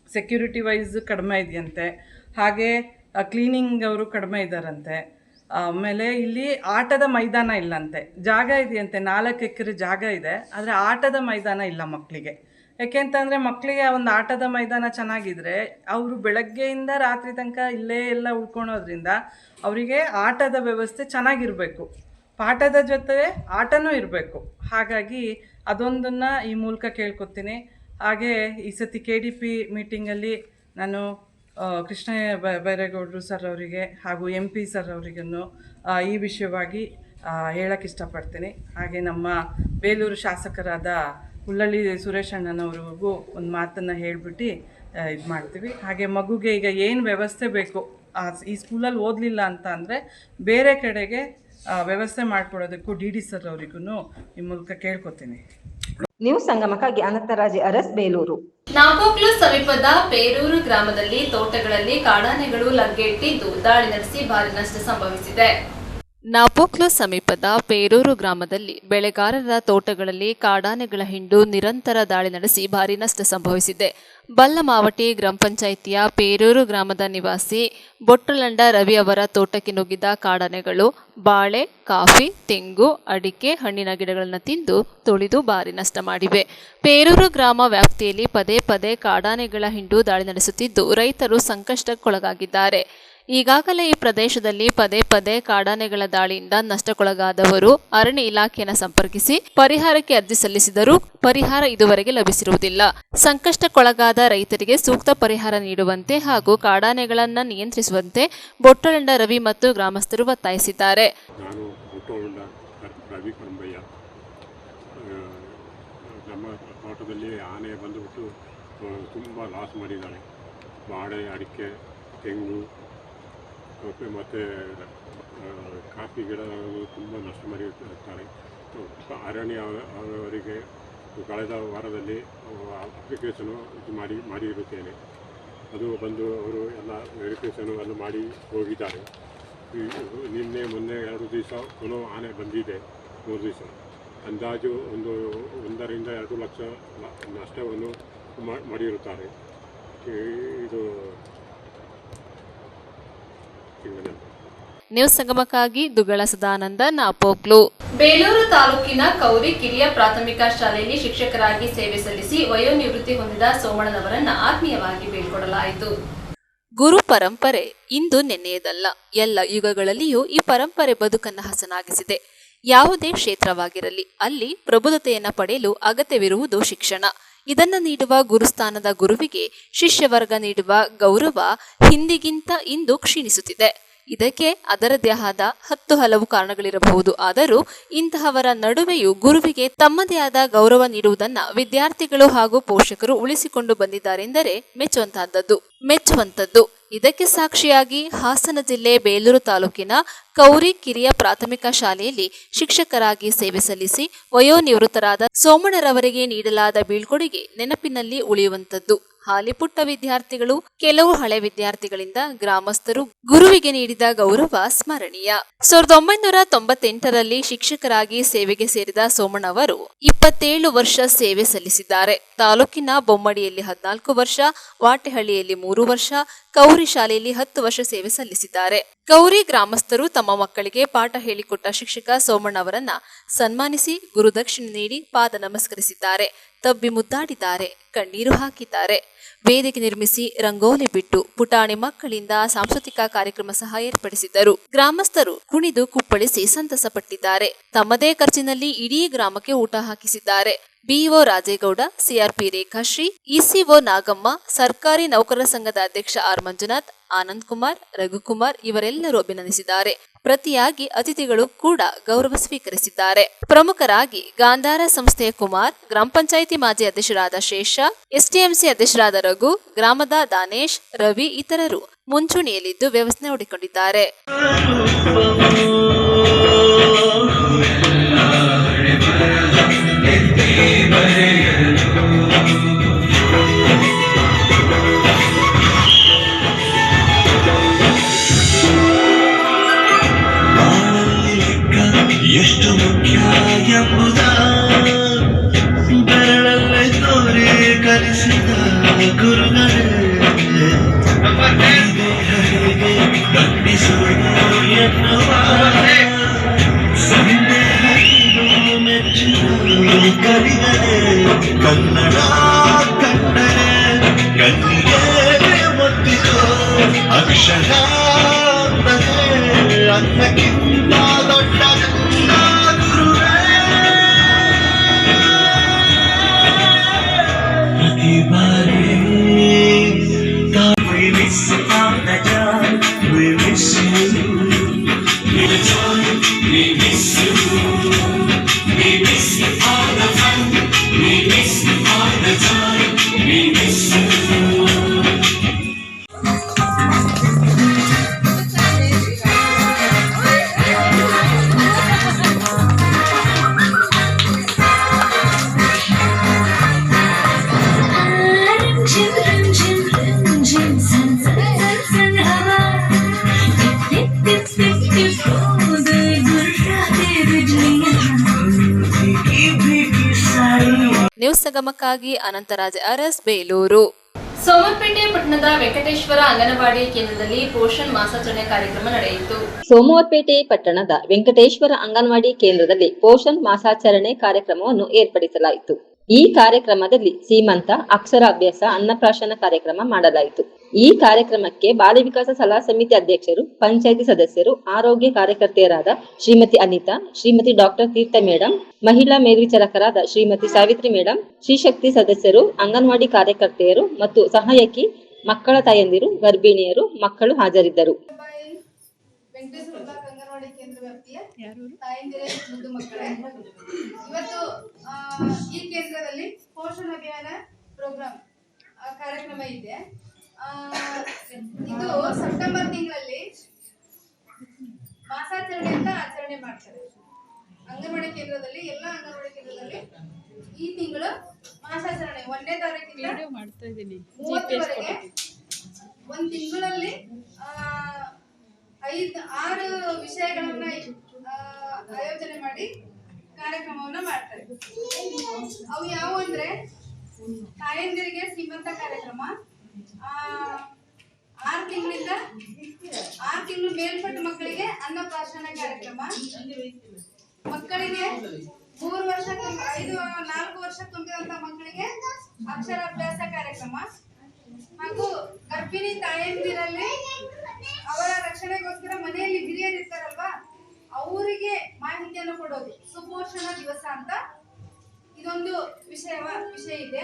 ಸೆಕ್ಯೂರಿಟಿ ವೈಸ್ ಕಡಿಮೆ ಇದೆಯಂತೆ, ಹಾಗೆ ಕ್ಲೀನಿಂಗ್ ಅವರು ಕಡಿಮೆ ಇದ್ದಾರಂತೆ. ಆಮೇಲೆ ಇಲ್ಲಿ ಆಟದ ಮೈದಾನ ಇಲ್ಲಂತೆ. ಜಾಗ ಇದೆಯಂತೆ, 4 ಎಕರೆ ಜಾಗ ಇದೆ, ಆದರೆ ಆಟದ ಮೈದಾನ ಇಲ್ಲ ಮಕ್ಕಳಿಗೆ. ಯಾಕೆಂತಂದರೆ ಮಕ್ಕಳಿಗೆ ಒಂದು ಆಟದ ಮೈದಾನ ಚೆನ್ನಾಗಿದ್ದರೆ ಅವರು ಬೆಳಗ್ಗೆಯಿಂದ ರಾತ್ರಿ ತನಕ ಇಲ್ಲೇ ಎಲ್ಲ ಉಳ್ಕೊಳೋದ್ರಿಂದ ಅವರಿಗೆ ಆಟದ ವ್ಯವಸ್ಥೆ ಚೆನ್ನಾಗಿರಬೇಕು, ಪಾಠದ ಜೊತೆ ಆಟನೂ ಇರಬೇಕು. ಹಾಗಾಗಿ ಅದೊಂದನ್ನು ಈ ಮೂಲಕ ಕೇಳ್ಕೊತೀನಿ. ಹಾಗೆ ಈ ಸತಿ KDP ಮೀಟಿಂಗಲ್ಲಿ ನಾನು ಕೃಷ್ಣ ಬೈರೇಗೌಡರು ಸರ್ ಅವರಿಗೆ ಹಾಗೂ MP ಸರ್ ಅವರಿಗೂ ಈ ವಿಷಯವಾಗಿ ಹೇಳಕ್ಕೆ ಇಷ್ಟಪಡ್ತೀನಿ. ಹಾಗೆ ನಮ್ಮ ಬೇಲೂರು ಶಾಸಕರಾದ ಹುಲ್ಲಳ್ಳಿ ಸುರೇಶ್ ಅಣ್ಣನವ್ರಿಗೂ ಒಂದು ಮಾತನ್ನು ಹೇಳಿಬಿಟ್ಟು ಇದು ಮಾಡ್ತೀವಿ. ಹಾಗೆ ಮಗುಗೆ ಈಗ ಏನು ವ್ಯವಸ್ಥೆ ಬೇಕು, ಈ ಸ್ಕೂಲಲ್ಲಿ ಓದಲಿಲ್ಲ ಅಂತ ಅಂದರೆ ಬೇರೆ ಕಡೆಗೆ ವ್ಯವಸ್ಥೆ ಮಾಡಿಕೊಡೋದಕ್ಕೂ DD ಸರ್ ಅವರಿಗೂ ಈ ಮೂಲಕ ಕೇಳ್ಕೊತೀನಿ. ನ್ಯೂಸ್ ಸಂಗಮಕ್ಕಾಗಿ ಅನಂತರಾಜೆ ಅರಸ್, ಬೇಲೂರು. ನಾಪೋಕ್ಲು ಸಮೀಪದ ಪೇರೂರು ಗ್ರಾಮದಲ್ಲಿ ತೋಟಗಳಲ್ಲಿ ಕಾಡಾನೆಗಳು ಲಗ್ಗೆಟ್ಟಿದ್ದು ದಾಳಿ ನಡೆಸಿ ಭಾರಿ ನಷ್ಟ ಸಂಭವಿಸಿದೆ. ನಾಪೋಕ್ಲು ಸಮೀಪದ ಪೇರೂರು ಗ್ರಾಮದಲ್ಲಿ ಬೆಳೆಗಾರರ ತೋಟಗಳಲ್ಲಿ ಕಾಡಾನೆಗಳ ಹಿಂಡು ನಿರಂತರ ದಾಳಿ ನಡೆಸಿ ಭಾರಿ ನಷ್ಟ ಸಂಭವಿಸಿದೆ. ಬಲ್ಲಮಾವಟಿ ಗ್ರಾಮ ಪಂಚಾಯಿತಿಯ ಪೇರೂರು ಗ್ರಾಮದ ನಿವಾಸಿ ಬೊಟ್ಟಲಂಡ ರವಿ ಅವರ ತೋಟಕ್ಕೆ ನುಗ್ಗಿದ ಕಾಡಾನೆಗಳು ಬಾಳೆ, ಕಾಫಿ, ತೆಂಗು, ಅಡಿಕೆ, ಹಣ್ಣಿನ ಗಿಡಗಳನ್ನು ತಿಂದು ತುಳಿದು ಭಾರಿ ನಷ್ಟ ಮಾಡಿವೆ. ಪೇರೂರು ಗ್ರಾಮ ವ್ಯಾಪ್ತಿಯಲ್ಲಿ ಪದೇ ಕಾಡಾನೆಗಳ ಹಿಂಡು ದಾಳಿ ನಡೆಸುತ್ತಿದ್ದು ರೈತರು ಸಂಕಷ್ಟಕ್ಕೊಳಗಾಗಿದ್ದಾರೆ. ಈಗಾಗಲೇ ಈ ಪ್ರದೇಶದಲ್ಲಿ ಪದೇ ಕಾಡಾನೆಗಳ ದಾಳಿಯಿಂದ ನಷ್ಟಕ್ಕೊಳಗಾದವರು ಅರಣ್ಯ ಇಲಾಖೆಯನ್ನು ಸಂಪರ್ಕಿಸಿ ಪರಿಹಾರಕ್ಕೆ ಅರ್ಜಿ ಸಲ್ಲಿಸಿದರೂ ಪರಿಹಾರ ಇದುವರೆಗೆ ಲಭಿಸಿರುವುದಿಲ್ಲ. ಸಂಕಷ್ಟಕ್ಕೊಳಗಾದ ರೈತರಿಗೆ ಸೂಕ್ತ ಪರಿಹಾರ ನೀಡುವಂತೆ ಹಾಗೂ ಕಾಡಾನೆಗಳನ್ನು ನಿಯಂತ್ರಿಸುವಂತೆ ಬೊಟ್ಟಲಂಡ ರವಿ ಮತ್ತು ಗ್ರಾಮಸ್ಥರು ಒತ್ತಾಯಿಸಿದ್ದಾರೆ. ನಾನು ಬೊಟ್ಟಲಂಡ ರವಿ ಕರಂಬಯ್ಯ. ನಮ್ಮ ತೋಟದಲ್ಲಿ ಆನೆ ಬಂದುಬಿಟ್ಟು ತುಂಬ ಲಾಸ್ ಮಾಡಿದ್ದಾಳೆ. ಬಾಳೆ, ಅಡಿಕೆ, ತೆಂಗು ಮತ್ತು ಕಾಫಿ ಗಿಡ ತುಂಬ ನಷ್ಟ ಮಾಡಿರ್ತಾರೆ. ಅರಣ್ಯ ಅವರಿಗೆ ಕಳೆದ ವಾರದಲ್ಲಿ ಅಪ್ಲಿಕೇಶನು ಇದು ಮಾಡಿರುತ್ತೇನೆ. ಅದು ಬಂದು ಅವರು ಎಲ್ಲ ವೆರಿಫಿಕೇಷನು ಎಲ್ಲ ಮಾಡಿ ಹೋಗಿದ್ದಾರೆ. ನಿನ್ನೆ ಮೊನ್ನೆ 2 ದಿವಸ ಪುನಃ ಆನೆ ಬಂದಿದೆ, 3 ದಿವಸ. ಅಂದಾಜು 1 ರಿಂದ 2 ಲಕ್ಷ ನಷ್ಟವನ್ನು ಮಾಡಿರುತ್ತಾರೆ. ಇದು ನ್ಯೂಸ್ ಸಂಗಮಕ್ಕಾಗಿ ದುಗಳ ಸದಾನಂದ ನಾಪೋಕ್ಲು. ಬೇಲೂರು ತಾಲೂಕಿನ ಕೌರಿ ಕಿರಿಯ ಪ್ರಾಥಮಿಕ ಶಾಲೆಯಲ್ಲಿ ಶಿಕ್ಷಕರಾಗಿ ಸೇವೆ ಸಲ್ಲಿಸಿ ವಯೋನಿವೃತ್ತಿ ಹೊಂದಿದ ಸೋಮಣ್ಣನವರನ್ನ ಆತ್ಮೀಯವಾಗಿ ಬೀಳ್ಕೊಡಲಾಯಿತು. ಗುರು ಪರಂಪರೆ ಇಂದು ನೆನ್ನೆಯದಲ್ಲ. ಎಲ್ಲ ಯುಗಗಳಲ್ಲಿಯೂ ಈ ಪರಂಪರೆ ಬದುಕನ್ನು ಹಸನಾಗಿಸಿದೆ. ಯಾವುದೇ ಕ್ಷೇತ್ರವಾಗಿರಲಿ ಅಲ್ಲಿ ಪ್ರಬುದ್ಧತೆಯನ್ನು ಪಡೆಯಲು ಅಗತ್ಯವಿರುವುದು ಶಿಕ್ಷಣ. ಇದನ್ನು ನೀಡುವ ಗುರುಸ್ಥಾನದ ಗುರುವಿಗೆ ಶಿಷ್ಯವರ್ಗ ನೀಡುವ ಗೌರವ ಹಿಂದಿಗಿಂತ ಇಂದು ಕ್ಷೀಣಿಸುತ್ತಿದೆ. ಇದಕ್ಕೆ ಅದರದ್ದೇ ಆದ ಹಲವು ಕಾರಣಗಳಿರಬಹುದು. ಆದರೂ ಇಂತಹವರ ನಡುವೆಯೂ ಗುರುವಿಗೆ ತಮ್ಮದೇ ಆದ ಗೌರವ ನೀಡುವುದನ್ನು ವಿದ್ಯಾರ್ಥಿಗಳು ಹಾಗೂ ಪೋಷಕರು ಉಳಿಸಿಕೊಂಡು ಬಂದಿದ್ದಾರೆಂದರೆ ಮೆಚ್ಚುವಂಥದ್ದು. ಇದಕ್ಕೆ ಸಾಕ್ಷಿಯಾಗಿ ಹಾಸನ ಜಿಲ್ಲೆ ಬೇಲೂರು ತಾಲೂಕಿನ ಕೌರಿ ಕಿರಿಯ ಪ್ರಾಥಮಿಕ ಶಾಲೆಯಲ್ಲಿ ಶಿಕ್ಷಕರಾಗಿ ಸೇವೆ ಸಲ್ಲಿಸಿ ವಯೋನಿವೃತ್ತರಾದ ಸೋಮಣ್ಣರವರಿಗೆ ನೀಡಲಾದ ಬೀಳ್ಕೊಡುಗೆ ನೆನಪಿನಲ್ಲಿ ಉಳಿಯುವಂಥದ್ದು. ಹಾಲಿ ಪುಟ್ಟ ವಿದ್ಯಾರ್ಥಿಗಳು, ಕೆಲವು ಹಳೆ ವಿದ್ಯಾರ್ಥಿಗಳಿಂದ ಗ್ರಾಮಸ್ಥರು ಗುರುವಿಗೆ ನೀಡಿದ ಗೌರವ ಸ್ಮರಣೀಯ. 1998ರಲ್ಲಿ ಶಿಕ್ಷಕರಾಗಿ ಸೇವೆಗೆ ಸೇರಿದ ಸೋಮಣ್ಣವರು 27 ವರ್ಷ ಸೇವೆ ಸಲ್ಲಿಸಿದ್ದಾರೆ. ತಾಲೂಕಿನ ಬೊಮ್ಮಡಿಯಲ್ಲಿ 14 ವರ್ಷ, ವಾಟೆಹಳ್ಳಿಯಲ್ಲಿ 3 ವರ್ಷ, ಕೌರಿ ಶಾಲೆಯಲ್ಲಿ 10 ವರ್ಷ ಸೇವೆ ಸಲ್ಲಿಸಿದ್ದಾರೆ. ಕೌರಿ ಗ್ರಾಮಸ್ಥರು ತಮ್ಮ ಮಕ್ಕಳಿಗೆ ಪಾಠ ಹೇಳಿಕೊಟ್ಟ ಶಿಕ್ಷಕ ಸೋಮಣ್ಣವರನ್ನ ಸನ್ಮಾನಿಸಿ ಗುರುದಕ್ಷಿಣೆ ನೀಡಿ ಪಾದ ನಮಸ್ಕರಿಸಿದ್ದಾರೆ. ತಬ್ಬಿ ಮುದ್ದಾಡಿದ್ದಾರೆ, ಕಣ್ಣೀರು ಹಾಕಿದ್ದಾರೆ. ವೇದಿಕೆ ನಿರ್ಮಿಸಿ ರಂಗೋಲಿ ಬಿಟ್ಟು ಪುಟಾಣಿ ಮಕ್ಕಳಿಂದ ಸಾಂಸ್ಕೃತಿಕ ಕಾರ್ಯಕ್ರಮ ಸಹ ಏರ್ಪಡಿಸಿದ್ದರು. ಗ್ರಾಮಸ್ಥರು ಕುಣಿದು ಕುಪ್ಪಳಿಸಿ ಸಂತಸ ಪಟ್ಟಿದ್ದಾರೆ. ತಮ್ಮದೇ ಖರ್ಚಿನಲ್ಲಿ ಇಡೀ ಗ್ರಾಮಕ್ಕೆ ಊಟ ಹಾಕಿಸಿದ್ದಾರೆ. BEO Rajegowda, CRP Rekhashree, ECO Nagamma, ಸರ್ಕಾರಿ ನೌಕರರ ಸಂಘದ ಅಧ್ಯಕ್ಷ ಆರ್ ಮಂಜುನಾಥ್, ಆನಂದ್ ಕುಮಾರ್, ರಘುಕುಮಾರ್ ಇವರೆಲ್ಲರೂ ಅಭಿನಂದಿಸಿದ್ದಾರೆ. ಪ್ರತಿಯಾಗಿ ಅತಿಥಿಗಳು ಕೂಡ ಗೌರವ ಸ್ವೀಕರಿಸಿದ್ದಾರೆ. ಪ್ರಮುಖರಾಗಿ ಗಾಂಧಾರ ಸಂಸ್ಥೆಯ ಕುಮಾರ್, ಗ್ರಾಮ ಪಂಚಾಯಿತಿ ಮಾಜಿ ಅಧ್ಯಕ್ಷರಾದ ಶೇಷ, ಎಸ್ಟಿಎಂಸಿ ಅಧ್ಯಕ್ಷರಾದ ರಘು, ಗ್ರಾಮದ ದಾನೇಶ್, ರವಿ ಇತರರು ಮುಂಚೂಣಿಯಲ್ಲಿದ್ದು ವ್ಯವಸ್ಥೆ ನೋಡಿಕೊಂಡಿದ್ದಾರೆ. ಎಷ್ಟು ಮುಖ್ಯ ಎಂಬುದ ಬೆರಳಲ್ಲೇ ತೋರಿ ಕಲಿಸಿದ ಗುರುಗಳೇ ದೇಹರಿಗೆ ಖಂಡಿಸುವುದು ಎನ್ನುವ ಸಂದೇಹಗಳು ಮೆಚ್ಚಿದ ಕಲಿಗಳೇ ಕನ್ನಡ ಕಂಡರೆ ಕಣ್ಣಿಗೆ ಒತ್ತಿಕೋ ಅಕ್ಷರ ಅನ್ನಕ್ಕಿಂತ ದೊಡ್ಡ ಪ್ರತಿ ಬಾರಿ we miss all the joy, we miss you, the joy, we miss you, we miss all the fun, we miss all the joy, we miss you. News ಸಂಗಮಕ್ಕಾಗಿ ಅನಂತರಾಜ್ ಅರಸ್, ಬೇಲೂರು. ಸೋಮಪೇಟೆ ಪಟ್ಟಣದ ವೆಂಕಟೇಶ್ವರ ಅಂಗನವಾಡಿ ಕೇಂದ್ರದಲ್ಲಿ ಪೋಷಣ್ ಮಾಸಾಚರಣೆ ಕಾರ್ಯಕ್ರಮ ನಡೆಯಿತು. ಸೋಮವಾರಪೇಟೆ ಪಟ್ಟಣದ ವೆಂಕಟೇಶ್ವರ ಅಂಗನವಾಡಿ ಕೇಂದ್ರದಲ್ಲಿ ಪೋಷಣ್ ಮಾಸಾಚರಣೆ ಕಾರ್ಯಕ್ರಮವನ್ನು ಏರ್ಪಡಿಸಲಾಯಿತು. ಈ ಕಾರ್ಯಕ್ರಮದಲ್ಲಿ ಸೀಮಂತ, ಅಕ್ಷರಾಭ್ಯಾಸ, ಅನ್ನಪ್ರಾಶನ ಕಾರ್ಯಕ್ರಮ ಮಾಡಲಾಯಿತು. ಈ ಕಾರ್ಯಕ್ರಮಕ್ಕೆ ಬಾಲ ವಿಕಾಸ ಸಲಹಾ ಸಮಿತಿ ಅಧ್ಯಕ್ಷರು, ಪಂಚಾಯಿತಿ ಸದಸ್ಯರು, ಆರೋಗ್ಯ ಕಾರ್ಯಕರ್ತೆಯರಾದ ಶ್ರೀಮತಿ ಅನಿತಾ, ಶ್ರೀಮತಿ ಡಾಕ್ಟರ್ ತೀರ್ಥ ಮೇಡಂ, ಮಹಿಳಾ ಮೇಲ್ವಿಚಾರಕರಾದ ಶ್ರೀಮತಿ ಸಾವಿತ್ರಿ ಮೇಡಂ, ಶ್ರೀಶಕ್ತಿ ಸದಸ್ಯರು, ಅಂಗನವಾಡಿ ಕಾರ್ಯಕರ್ತೆಯರು ಮತ್ತು ಸಹಾಯಕಿ, ಮಕ್ಕಳ ತಾಯಂದಿರು, ಗರ್ಭಿಣಿಯರು, ಮಕ್ಕಳು ಹಾಜರಿದ್ದರು. ಅಂಗನವಾಡಿ ಕೇಂದ್ರ ವ್ಯಾಪ್ತಿಯ ತಾಯಂದಿರೇ ಮುದ್ದು ಮಕ್ಕಳೇ, ಇವತ್ತು ಈ ಕೇಂದ್ರದಲ್ಲಿ ಪೋಷಣ ಅಭಿಯಾನ ಪ್ರೋಗ್ರಾಮ್ ಕಾರ್ಯಕ್ರಮ ಇದೆ. ಇದು ಸೆಪ್ಟೆಂಬರ್ ತಿಂಗಳಲ್ಲಿ ಮಾಸಾಚರಣೆ ಅಂತ ಆಚರಣೆ ಮಾಡ್ತಾರೆ ಅಂಗನವಾಡಿ ಕೇಂದ್ರದಲ್ಲಿ. ಎಲ್ಲ ಅಂಗನವಾಡಿ ಕೇಂದ್ರದಲ್ಲಿ ಈ ತಿಂಗಳು ಮಾಸಾಚರಣೆ 1ನೇ ತಾರೀಕಿಂದ 30ವರೆಗೆ ಒಂದು ತಿಂಗಳಲ್ಲಿ 5-6 ವಿಷಯಗಳನ್ನ ಆಯೋಜನೆ ಮಾಡಿ ಕಾರ್ಯಕ್ರಮವನ್ನ ಮಾಡ್ತಾರೆ. ಅವು ಯಾವ ಅಂದ್ರೆ ತಾಯಂದಿರಿಗೆ ಶ್ರೀಮಂತ ಕಾರ್ಯಕ್ರಮ, 6 ತಿಂಗಳು ಮೇಲ್ಪಟ್ಟ ಮಕ್ಕಳಿಗೆ ಅನ್ನಪ್ರಾಶನ ಕಾರ್ಯಕ್ರಮ, ಮಕ್ಕಳಿಗೆ 4 ವರ್ಷ ತುಂಬಿದಂತ ಮಕ್ಕಳಿಗೆ ಅಕ್ಷರಾಭ್ಯಾಸ ಕಾರ್ಯಕ್ರಮ, ಹಾಗೂ ಗರ್ಭಿಣಿ ತಾಯಂದಿರಲ್ಲಿ ಅವರ ರಕ್ಷಣೆಗೋಸ್ಕರ ಮನೆಯಲ್ಲಿ ಹಿರಿಯರು ಇರ್ತಾರಲ್ವಾ ಅವರಿಗೆ ಮಾಹಿತಿಯನ್ನು ಕೊಡೋದು ಸುಪೋಷಣ ದಿವಸ ಅಂತ ಇದೊಂದು ವಿಷಯ ಇದೆ.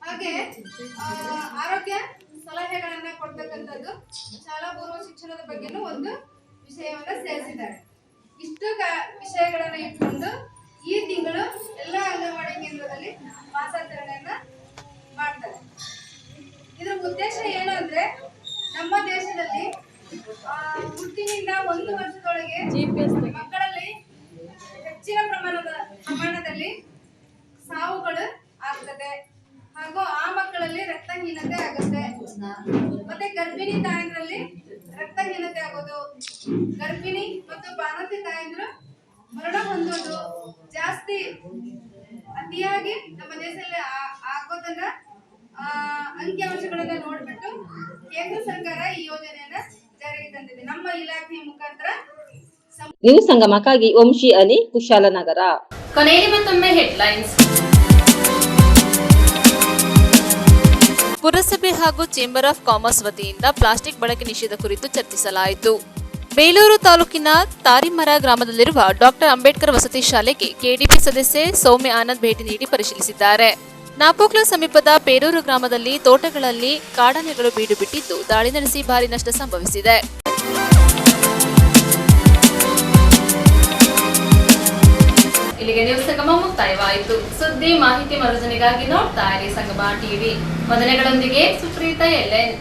ಹಾಗೆ ಆರೋಗ್ಯ ಸಲಹೆಗಳನ್ನ ಕೊಡ್ತಕ್ಕಂಥದ್ದು, ಶಾಲಾ ಪೂರ್ವ ಶಿಕ್ಷಣದ ಬಗ್ಗೆನೂ ಒಂದು ವಿಷಯವನ್ನ ಸೇರಿಸಿದ್ದಾರೆ. ಇಷ್ಟು ವಿಷಯಗಳನ್ನ ಇಟ್ಕೊಂಡು ಈ ತಿಂಗಳು ಎಲ್ಲ ಅಂಗನವಾಡಿ ಕೇಂದ್ರದಲ್ಲಿ ಮಾಸಾಚರಣೆಯನ್ನ ಮಾಡ್ತಾರೆ. ಇದರ ಉದ್ದೇಶ ಏನು ಅಂದ್ರೆ ನಮ್ಮ ದೇಶದಲ್ಲಿ ಹುಟ್ಟಿನಿಂದ 1 ವರ್ಷದೊಳಗೆ ಮಕ್ಕಳಲ್ಲಿ ಹೆಚ್ಚಿನ ಪ್ರಮಾಣದಲ್ಲಿ ಸಾವುಗಳು ಆಗ್ತದೆ, ಹಾಗೂ ಆ ಮಕ್ಕಳಲ್ಲಿ ರಕ್ತಹೀನತೆ ಆಗುತ್ತೆ. ಮತ್ತೆ ಗರ್ಭಿಣಿ ತಾಯಂದ್ರಲ್ಲಿ ರಕ್ತಹೀನತೆ ಆಗೋದು, ಗರ್ಭಿಣಿ ಮತ್ತು ಬಾಣಂತಿ ತಾಯಂದ್ರು ಮರಣ ಹೊಂದೋದು ಜಾಸ್ತಿ ಅತಿಯಾಗಿ ನಮ್ಮ ದೇಶದಲ್ಲಿ ಆಗೋದನ್ನ ಅಂಕಿಅಂಶಗಳನ್ನ ನೋಡ್ಬಿಟ್ಟು ಕೇಂದ್ರ ಸರ್ಕಾರ ಈ ಯೋಜನೆಯನ್ನ ಜಾರಿಗೆ ತಂದಿದೆ. ನಮ್ಮ ಇಲಾಖೆಯ ಮುಖಾಂತರ ನ್ಯೂಸ್ ಸಂಗಮಕ್ಕಾಗಿ ವಂಶಿ ಅಲಿ, ಕುಶಾಲನಗರ. ಕೊನೆಯಲ್ಲಿ ಮತ್ತೊಮ್ಮೆ ಹೆಡ್ಲೈನ್ಸ್. ಪುರಸಭೆ ಹಾಗೂ ಚೇಂಬರ್ ಆಫ್ ಕಾಮರ್ಸ್ ವತಿಯಿಂದ ಪ್ಲಾಸ್ಟಿಕ್ ಬಳಕೆ ನಿಷೇಧ ಕುರಿತು ಚರ್ಚಿಸಲಾಯಿತು. ಬೇಲೂರು ತಾಲೂಕಿನ ತಾರಿಮರ ಗ್ರಾಮದಲ್ಲಿರುವ ಡಾಕ್ಟರ್ ಅಂಬೇಡ್ಕರ್ ವಸತಿ ಶಾಲೆಗೆ ಕೆಡಿಪಿ ಸದಸ್ಯೆ ಸೌಮ್ಯ ಆನಂದ್ ಭೇಟಿ ನೀಡಿ ಪರಿಶೀಲಿಸಿದ್ದಾರೆ. ನಾಪೋಕ್ಲ ಸಮೀಪದ ಪೇರೂರು ಗ್ರಾಮದಲ್ಲಿ ತೋಟಗಳಲ್ಲಿ ಕಾಡಾನೆಗಳು ಬೀಡು ಬಿಟ್ಟಿದ್ದು ದಾಳಿ ನಡೆಸಿ ಭಾರಿ ನಷ್ಟ ಸಂಭವಿಸಿದೆ. ಇಲ್ಲಿಗೆ ನ್ಯೂಸ್ ಸಂಗಮ ಮುಕ್ತಾಯವಾಯಿತು. ಸುದ್ದಿ ಮಾಹಿತಿ ಮರುಜನೆಗಾಗಿ ನೋಡ್ತಾ ಇರಿ ಸಂಗಮ ಟಿವಿ. ವಂದನೆಗಳೊಂದಿಗೆ ಸುಪ್ರೀತಾ ಎಲ್ಎನ್.